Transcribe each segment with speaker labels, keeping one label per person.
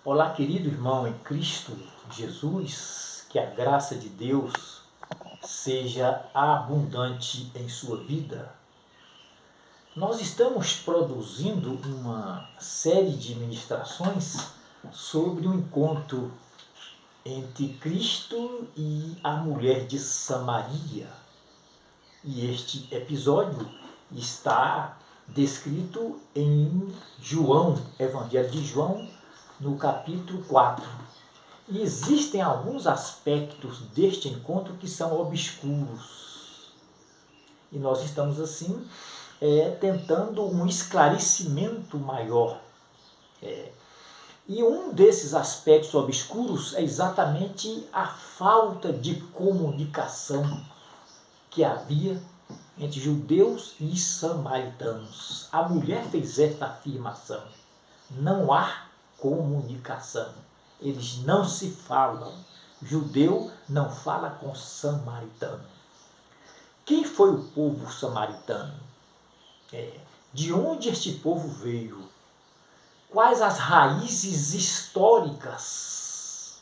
Speaker 1: Olá, querido irmão em Cristo Jesus, que a graça de Deus seja abundante em sua vida. Nós estamos produzindo uma série de ministrações sobre o encontro entre Cristo e a mulher de Samaria. E este episódio está descrito em João, Evangelho de João, no capítulo 4. E existem alguns aspectos deste encontro que são obscuros. E nós estamos, assim, tentando um esclarecimento maior. E um desses aspectos obscuros é exatamente a falta de comunicação que havia entre judeus e samaritanos. A mulher fez esta afirmação: não há comunicação, eles não se falam, judeu não fala com samaritano. Quem foi o povo samaritano? De onde este povo veio? Quais as raízes históricas?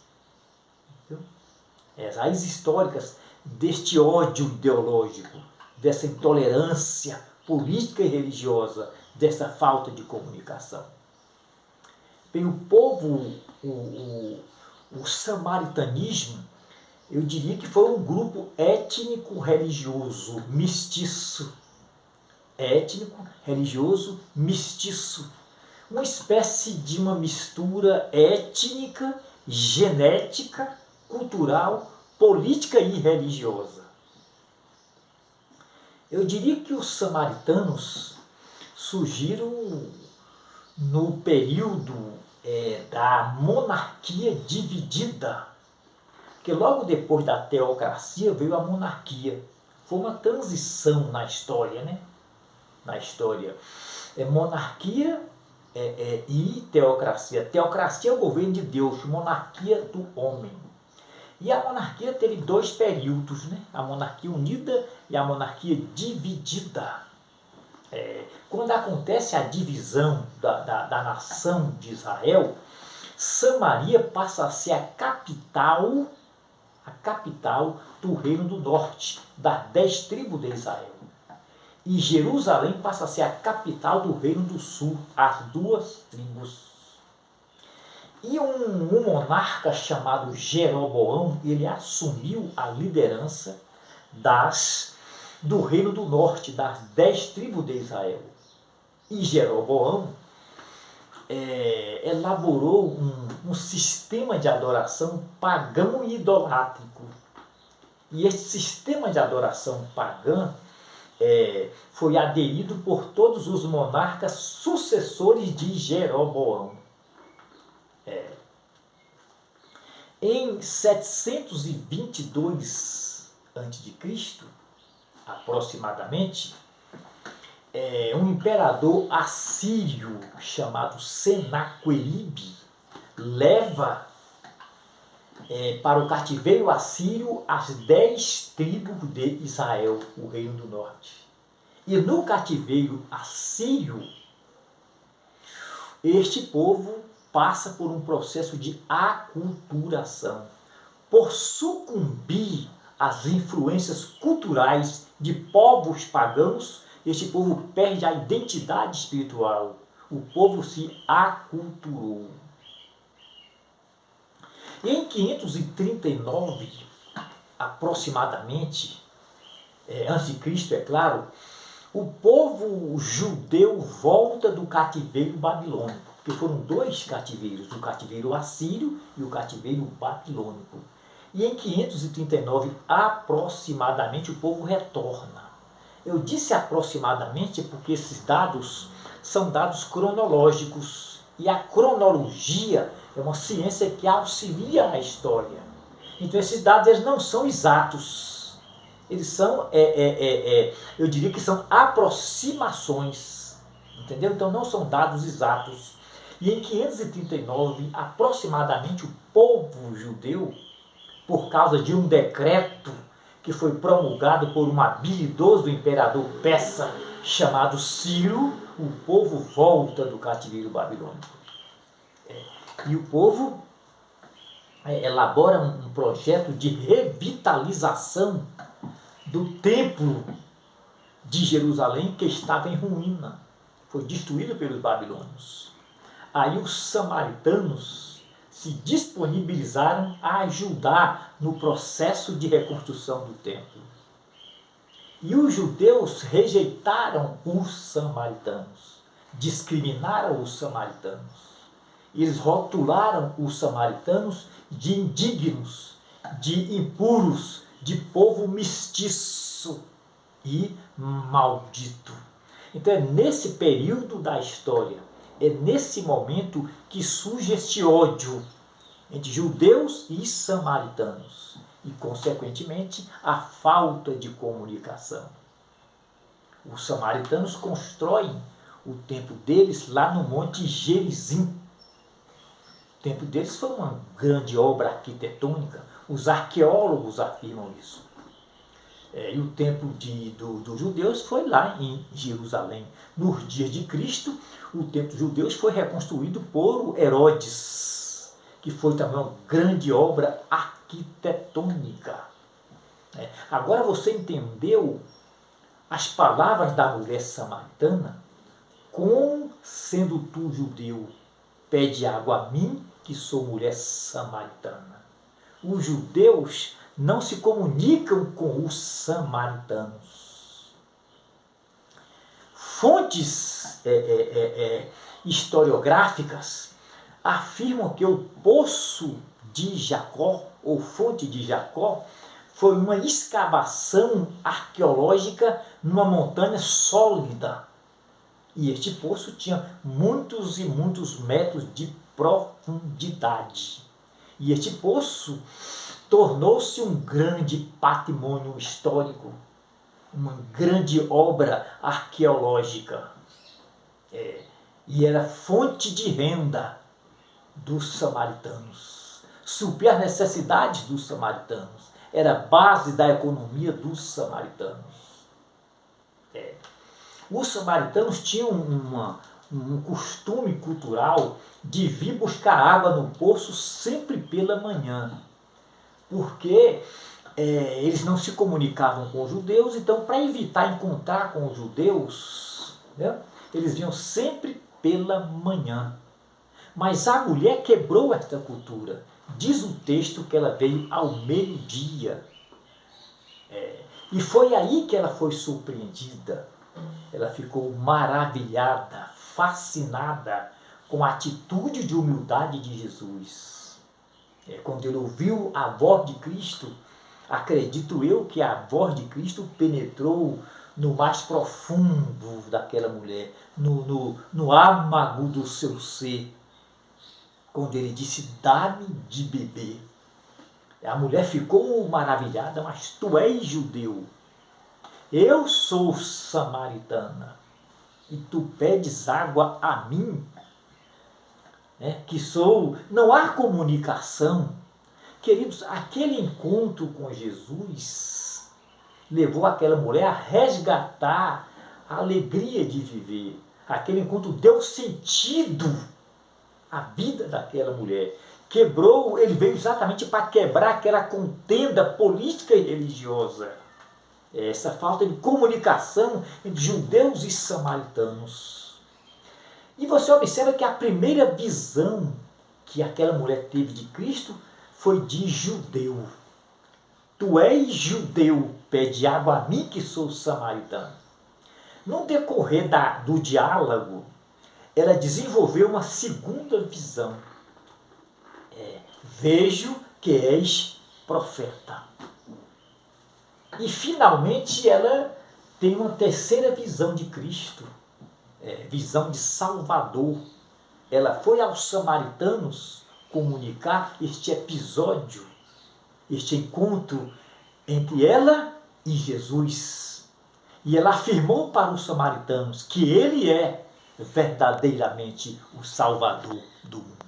Speaker 1: As raízes históricas deste ódio ideológico, dessa intolerância política e religiosa, dessa falta de comunicação. Bem, o povo, o samaritanismo, eu diria que foi um grupo étnico-religioso mestiço. Étnico-religioso mestiço. Uma espécie de uma mistura étnica, genética, cultural, política e religiosa. Eu diria que os samaritanos surgiram no período da monarquia dividida, porque logo depois da teocracia veio a monarquia. Foi uma transição na história, né? Na história. Monarquia e teocracia. Teocracia é o governo de Deus, monarquia do homem. E a monarquia teve dois períodos, né? A monarquia unida e a monarquia dividida. Quando acontece a divisão da nação de Israel, Samaria passa a ser a capital do reino do norte, das 10 tribos de Israel. E Jerusalém passa a ser a capital do reino do sul, as 2 tribos. E um monarca chamado Jeroboão, ele assumiu a liderança do reino do norte, das 10 tribos de Israel. E Jeroboão elaborou um sistema de adoração pagão e idolátrico. E esse sistema de adoração pagã foi aderido por todos os monarcas sucessores de Jeroboão. Em 722 a.C., aproximadamente, um imperador assírio chamado Senaqueribe leva para o cativeiro assírio as 10 tribos de Israel, o reino do norte. E no cativeiro assírio, este povo passa por um processo de aculturação. Por sucumbir às influências culturais de povos pagãos, este povo perde a identidade espiritual. O povo se aculturou. E em 539, aproximadamente, antes de Cristo, é claro, o povo judeu volta do cativeiro babilônico, porque foram 2 cativeiros, o cativeiro assírio e o cativeiro babilônico. E em 539, aproximadamente, o povo retorna. Eu disse aproximadamente porque esses dados são dados cronológicos, e a cronologia é uma ciência que auxilia a história. Então esses dados eles não são exatos, eles são, eu diria que são aproximações, entendeu? Então não são dados exatos. E em 539, aproximadamente, o povo judeu, por causa de um decreto que foi promulgado por um habilidoso imperador persa chamado Ciro, o povo volta do cativeiro babilônico. E o povo elabora um projeto de revitalização do templo de Jerusalém, que estava em ruína. Foi destruído pelos babilônios. Aí os samaritanos se disponibilizaram a ajudar no processo de reconstrução do templo. E os judeus rejeitaram os samaritanos, discriminaram os samaritanos. Eles rotularam os samaritanos de indignos, de impuros, de povo mestiço e maldito. Então é nesse período da história, é nesse momento que surge este ódio entre judeus e samaritanos e, consequentemente, a falta de comunicação. Os samaritanos constroem o templo deles lá no Monte Gerizim. O templo deles foi uma grande obra arquitetônica, os arqueólogos afirmam isso. E o templo dos judeus foi lá em Jerusalém. Nos dias de Cristo, o templo dos judeus foi reconstruído por Herodes, que foi também uma grande obra arquitetônica. Agora você entendeu as palavras da mulher samaritana? Como sendo tu judeu, pede água a mim, que sou mulher samaritana. Os judeus não se comunicam com os samaritanos. Fontes historiográficas afirmam que o poço de Jacó, ou fonte de Jacó, foi uma escavação arqueológica numa montanha sólida. E este poço tinha muitos e muitos metros de profundidade. E este poço tornou-se um grande patrimônio histórico, uma grande obra arqueológica. E era fonte de renda dos samaritanos. Suprir as necessidades dos samaritanos. Era base da economia dos samaritanos. Os samaritanos tinham um costume cultural de vir buscar água no poço sempre pela manhã, porque eles não se comunicavam com os judeus, então para evitar encontrar com os judeus, né, eles vinham sempre pela manhã. Mas a mulher quebrou esta cultura. Diz o texto que ela veio ao meio-dia. E foi aí que ela foi surpreendida. Ela ficou maravilhada, fascinada com a atitude de humildade de Jesus. Quando ele ouviu a voz de Cristo, acredito eu que a voz de Cristo penetrou no mais profundo daquela mulher, no âmago do seu ser, quando ele disse, dá-me de beber. A mulher ficou maravilhada, mas tu és judeu, eu sou samaritana, e tu pedes água a mim, que sou... Não há comunicação. Queridos, aquele encontro com Jesus levou aquela mulher a resgatar a alegria de viver. Aquele encontro deu sentido à vida daquela mulher. Quebrou, ele veio exatamente para quebrar aquela contenda política e religiosa. Essa falta de comunicação entre judeus e samaritanos. E você observa que a primeira visão que aquela mulher teve de Cristo foi de judeu. Tu és judeu, pede água a mim que sou samaritano. No decorrer do diálogo, ela desenvolveu uma segunda visão. Vejo que és profeta. E finalmente ela tem uma terceira visão de Cristo, visão de Salvador. Ela foi aos samaritanos comunicar este episódio, este encontro entre ela e Jesus. E ela afirmou para os samaritanos que ele é verdadeiramente o Salvador do mundo.